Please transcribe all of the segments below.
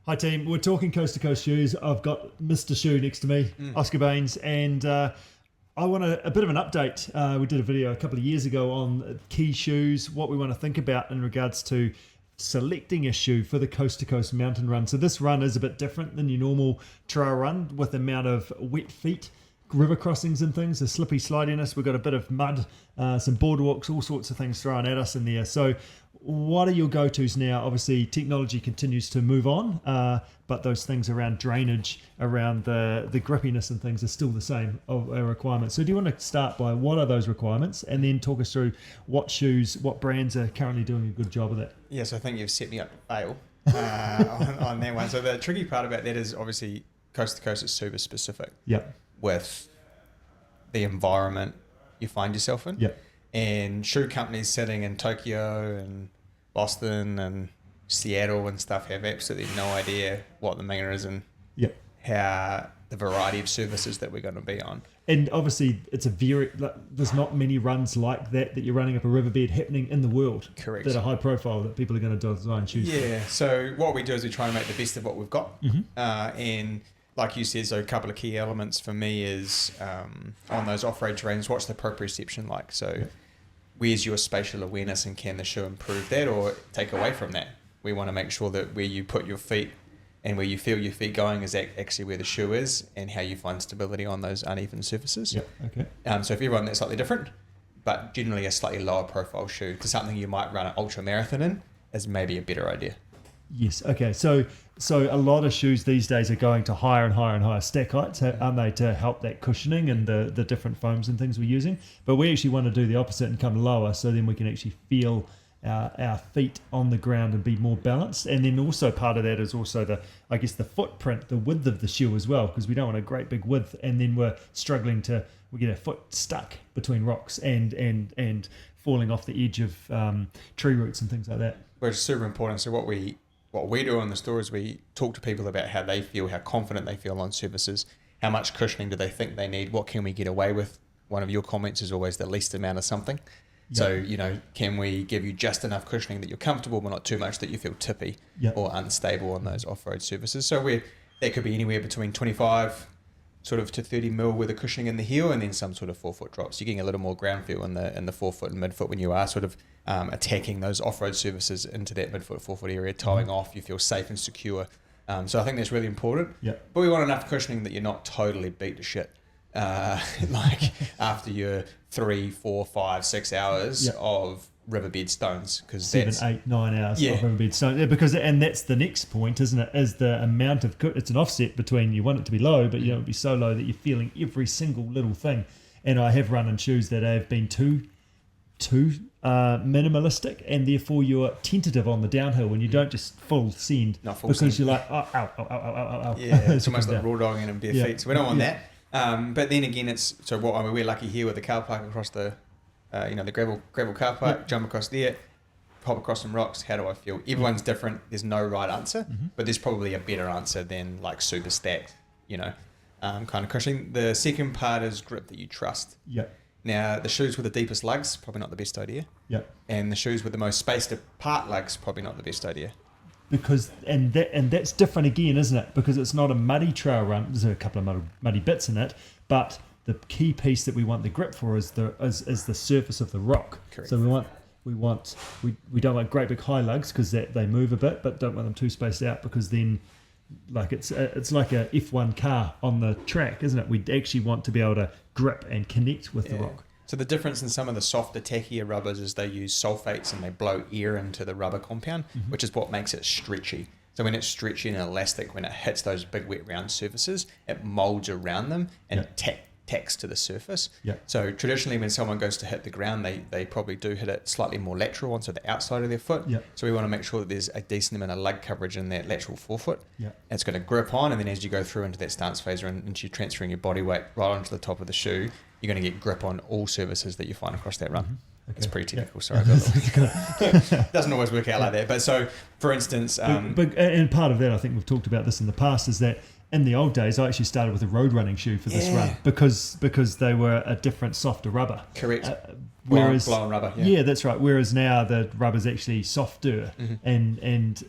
Hi team, we're talking coast to coast shoes. I've got Mr. Shoe next to me, Oska Baynes, and I want a bit of an update. We did a video a couple of years ago on key shoes, what we want to think about in regards to selecting a shoe for the coast to coast mountain run. So this run is a bit different than your normal trail run with the amount of wet feet, river crossings and things, the slippy slidiness. We've got a bit of mud, some boardwalks, all sorts of things thrown at us in there. So what are your go-tos now? Obviously, technology continues to move on, but those things around drainage, around the grippiness and things are still the same of our requirements. So do you want to start by what are those requirements and then talk us through what shoes, what brands are currently doing a good job of that? Yes, I think you've set me up to fail on that one. So the tricky part about that is obviously coast to coast is super specific. Yep. With the environment you find yourself in. Yep. And shoe companies sitting in Tokyo and Boston and Seattle and stuff have absolutely no idea what the meaning is and Yep. how the variety of services that we're going to be on. And obviously, it's there's not many runs like that you're running up a riverbed happening in the world. Correct. That are high profile that people are going to design shoes for. Yeah. So what we do is we try and make the best of what we've got. And like you said, so a couple of key elements for me is on those off-road terrains, what's the proprioception like? So where's your spatial awareness and can the shoe improve that or take away from that? We want to make sure that where you put your feet and where you feel your feet going is actually where the shoe is and how you find stability on those uneven surfaces. Yeah, okay. So if you run that slightly different, but generally a slightly lower profile shoe to something you might run an ultra marathon in is maybe a better idea. Yes. Okay. So a lot of shoes these days are going to higher and higher and higher stack heights, aren't they, to help that cushioning and the different foams and things we're using. But we actually want to do the opposite and come lower, so then we can actually feel our feet on the ground and be more balanced. And then also part of that is also the footprint, the width of the shoe as well, because we don't want a great big width, and then we get our foot stuck between rocks and falling off the edge of tree roots and things like that. Which is super important. So what we do on the store is we talk to people about how they feel, how confident they feel on surfaces, how much cushioning do they think they need, what can we get away with. One of your comments is always the least amount of something. Yep. So, can we give you just enough cushioning that you're comfortable, but not too much that you feel tippy or unstable on those off-road surfaces. So that could be anywhere between 25 sort of to 30 mil with a cushioning in the heel and then some sort of 4-foot drops. You're getting a little more ground feel in the 4-foot and mid-foot when you are sort of attacking those off-road surfaces into that mid-foot, 4-foot area, towing off, you feel safe and secure. So I think that's really important. Yep. But we want enough cushioning that you're not totally beat to shit. Like after your 3, 4, 5, 6 hours of riverbed stones, because 7, 8, 9 hours of riverbed stones. Yeah, because and that's the next point, isn't it? Is the amount of it's an offset between you want it to be low, but you don't want it to be so low that you're feeling every single little thing. And I have run in shoes that have been too minimalistic, and therefore you're tentative on the downhill when you don't just full send because you're like ow. Yeah, it's almost like raw dogging and bare feet. So we don't want that. But then again, we're lucky here with the car park across the gravel car park, jump across there, hop across some rocks. How do I feel? Everyone's different. There's no right answer, but there's probably a better answer than like super stacked, kind of cushioning. The second part is grip that you trust. Yep. Now, the shoes with the deepest lugs, probably not the best idea. Yep. And the shoes with the most spaced apart lugs, probably not the best idea. Because that's different again, isn't it? Because it's not a muddy trail run. There's a couple of muddy bits in it, but the key piece that we want the grip for is the surface of the rock. Correct. So we don't want great big high lugs because they move a bit, but don't want them too spaced out because then like it's like a F1 car on the track, isn't it? We actually want to be able to grip and connect with the rock. So the difference in some of the softer, tackier rubbers is they use sulfates and they blow air into the rubber compound, which is what makes it stretchy. So when it's stretchy and elastic, when it hits those big wet round surfaces, it molds around them and tacks to the surface. So traditionally when someone goes to hit the ground, they probably do hit it slightly more lateral onto the outside of their foot. So we want to make sure that there's a decent amount of lug coverage in that lateral forefoot. It's going to grip on, and then as you go through into that stance phase and into you transferring your body weight right onto the top of the shoe, you're going to get grip on all surfaces that you find across that run. Okay. It's pretty technical, sorry. Doesn't always work out like that. But so, for instance... and part of that, I think we've talked about this in the past, is that in the old days, I actually started with a road running shoe for this run because they were a different, softer rubber. Correct. Whereas blown rubber. Yeah, that's right. Whereas now the rubber's actually softer and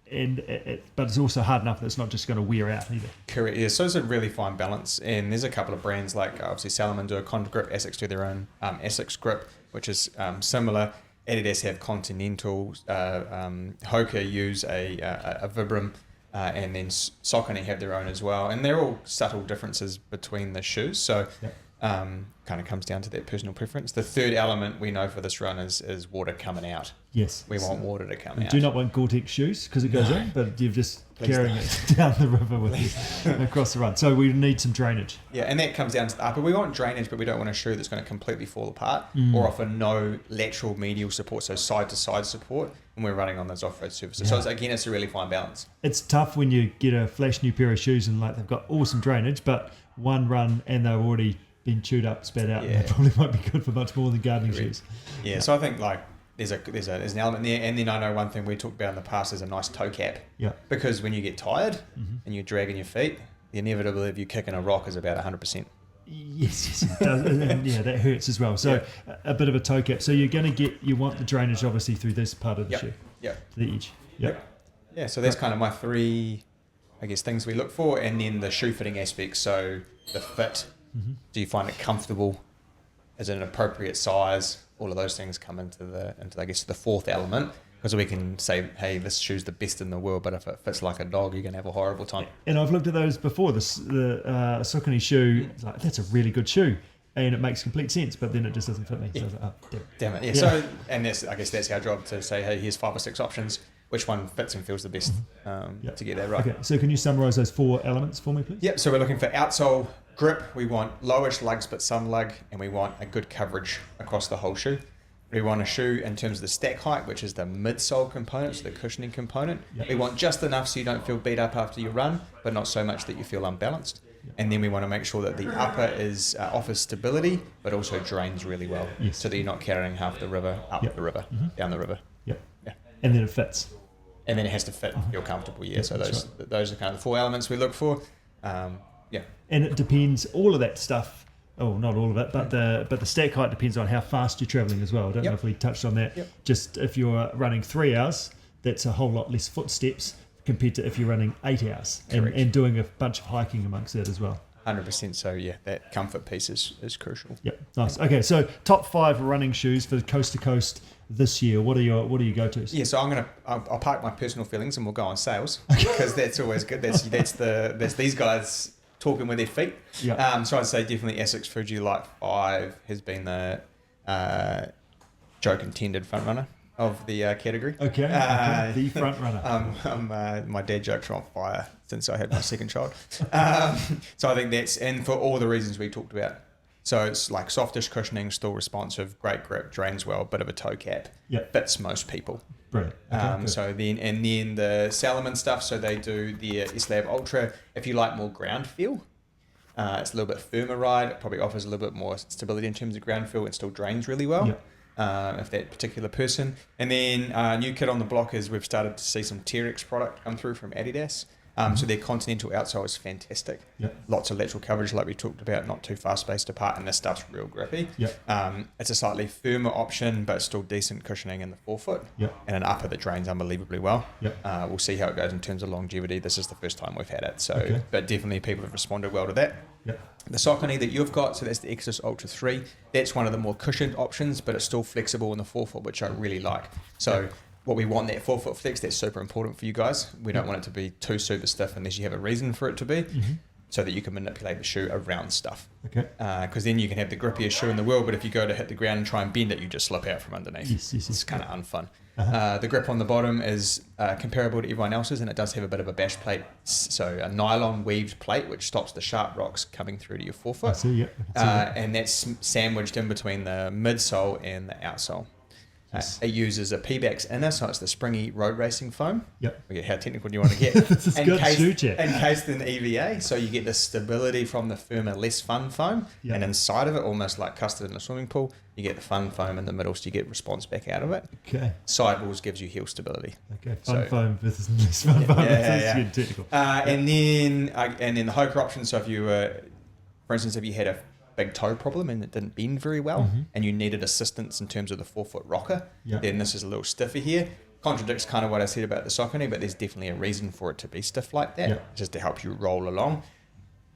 but it's also hard enough that it's not just going to wear out either. Correct. Yeah, so it's a really fine balance. And there's a couple of brands like obviously Salomon do a Contra grip, Asics do their own Asics grip, which is similar. Adidas have Continental, Hoka use a Vibram, and then Saucony have their own as well. And they're all subtle differences between the shoes. So kind of comes down to that personal preference. The third element we know for this run is water coming out. Yes. We want water to come out. Do not want Gore-Tex shoes because it goes in, but you're just carrying it down the river with you across the run. So we need some drainage. Yeah, and that comes down to the upper. We want drainage, but we don't want a shoe that's going to completely fall apart or offer no lateral medial support, so side-to-side support when we're running on those off-road surfaces. So it's a really fine balance. It's tough when you get a flash new pair of shoes and like they've got awesome drainage, but one run and they've already been chewed up, spat out, and they probably won't be good for much more than gardening shoes. Yeah, so I think like there's an element there, and then I know one thing we talked about in the past is a nice toe cap. Yeah. Because when you get tired and you're dragging your feet, the inevitability of you kicking a rock is about 100%. Yes, it does. And that hurts as well. So a bit of a toe cap. So you're going to you want the drainage obviously through this part of the shoe. Yeah. To the edge. Yeah, so that's kind of my three, I guess, things we look for, and then the shoe fitting aspects. So the fit. Do you find it comfortable? Is it an appropriate size? All of those things come into I guess the fourth element, because we can say, hey, this shoe's the best in the world, but if it fits like a dog, you're gonna have a horrible time. And I've looked at those before. The Saucony shoe, it's like, that's a really good shoe, and it makes complete sense. But then it just doesn't fit me. So I was like, oh, damn it. Yeah. So and I guess that's our job to say, hey, here's 5 or 6 options. Which one fits and feels the best to get that right? Okay. So can you summarise those 4 elements for me, please? Yep. So we're looking for outsole grip. We want lowish lugs but some lug, and we want a good coverage across the whole shoe. We want a shoe in terms of the stack height, which is the midsole component, so the cushioning component. Yep. We want just enough so you don't feel beat up after you run, but not so much that you feel unbalanced. Yep. And then we want to make sure that the upper offers stability, but also drains really well, so that you're not carrying half the river up the river, down the river. Yep. Yeah. And then it fits. And then it has to fit and feel comfortable. Yeah. So those are kind of the 4 elements we look for. And it depends, all of that stuff. Oh, not all of it, but the stack height depends on how fast you're travelling as well. I don't know if we touched on that. Yep. Just if you're running 3 hours, that's a whole lot less footsteps compared to if you're running 8 hours and doing a bunch of hiking amongst that as well. 100%. So yeah, that comfort piece is crucial. Yep. Nice. Okay, so top 5 running shoes for coast to coast this year. What are your go-tos? Yeah, so I'll park my personal feelings and we'll go on sales because that's always good. That's these guys talking with their feet. Yeah. So I'd say definitely Asics Fuji Light 5 has been the joke intended front runner of the category. Okay. The front runner. My dad jokes are on fire since I had my second child. So I think that's, and for all the reasons we talked about. So it's like softish cushioning, still responsive, great grip, drains well, bit of a toe cap, fits most people. Brilliant. Okay, so then the Salomon stuff. So they do the S-Lab Ultra. If you like more ground feel, it's a little bit firmer ride. It probably offers a little bit more stability in terms of ground feel. It still drains really well. If that particular person. And then new kid on the block is we've started to see some T-Rex product come through from Adidas. So their Continental outsole is fantastic. Lots of lateral coverage like we talked about, not too far spaced apart, and this stuff's real grippy. It's a slightly firmer option, but still decent cushioning in the forefoot, and an upper that drains unbelievably well. We'll see how it goes in terms of longevity. This is the first time we've had it, so but definitely people have responded well to that. The Saucony that you've got, so that's the Exodus Ultra 3, that's one of the more cushioned options, but it's still flexible in the forefoot, which I really like. So what we want, that forefoot flex, that's super important for you guys. We don't want it to be too super stiff unless you have a reason for it to be, so that you can manipulate the shoe around stuff. Because then you can have the grippiest shoe in the world, but if you go to hit the ground and try and bend it, you just slip out from underneath. It's kind of unfun. The grip on the bottom is comparable to everyone else's, and it does have a bit of a bash plate, so a nylon weaved plate which stops the sharp rocks coming through to your forefoot. And that's sandwiched in between the midsole and the outsole. It uses a P-Bax inner, so it's the springy road racing foam. How technical do you want to get? This is good shoe check. Encased in EVA, so you get the stability from the firmer, less fun foam, and inside of it, almost like custard in a swimming pool, you get the fun foam in the middle, so you get response back out of it. Sidewalls gives you heel stability. Fun foam versus less fun foam. Technical. And then the Hoka option. So if you for instance, if you had a big toe problem and it didn't bend very well and you needed assistance in terms of the forefoot rocker, then this is a little stiffer here. contradicts kind of what I said about the Saucony, but there's definitely a reason for it to be stiff like that, Yeah. just to help you roll along.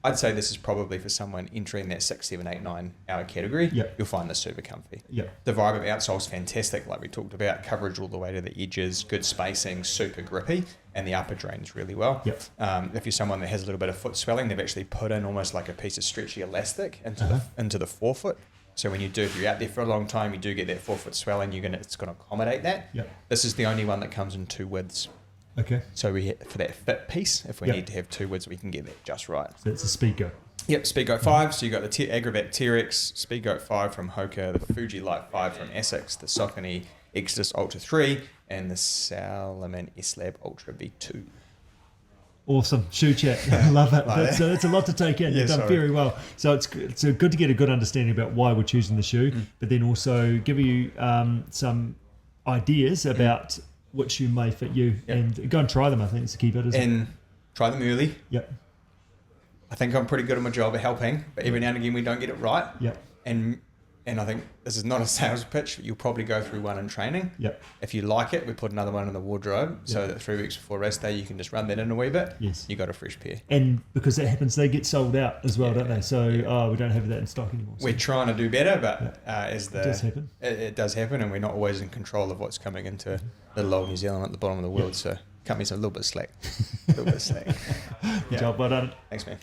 I'd say this is probably for someone entering that 6, 7, 8, 9 hour category. Yeah. You'll find this super comfy. Yeah. The vibe of outsole's fantastic, like we talked about, coverage all the way to the edges, good spacing, super grippy, and the upper drains really well. Yeah. If you're someone that has a little bit of foot swelling, they've actually put in almost like a piece of stretchy elastic into the forefoot. So when if you're out there for a long time, you do get that forefoot swelling, it's going to accommodate that. Yeah. This is the only one that comes in 2 widths. Okay. So for that fit piece, if we Yep. need to have 2 widths, we can get that just right. So it's a Speedgoat. Yep, Speedgoat 5. So you got the Agravat T-Rex, Speedgoat 5 from Hoka, the Fuji Light 5 from Asics, the Saucony Exodus Ultra 3, and the Salomon S-Lab Ultra V2. Awesome. Shoe chat. I love it. That's a lot to take in. Yeah, You've done sorry. very well. So it's good to get a good understanding about why we're choosing the shoe, but then also give you some ideas about which shoe may fit you, Yep. and go and try them. I think it's the key bit, isn't it? And try them early. Yep. I think I'm pretty good at my job at helping, but every now and again we don't get it right. Yep. And I think this is not a sales pitch, but you'll probably go through one in training. Yep. If you like it, we put another one in the wardrobe so that 3 weeks before race day you can just run that in a wee bit. Yes. You got a fresh pair. And because that happens, they get sold out as well, Yeah. don't they? So we don't have that in stock anymore. So We're trying to do better, but it does happen. It does happen, and we're not always in control of what's coming into little old New Zealand at the bottom of the world. So cut me a little bit of slack. Good job, well done. Thanks, man.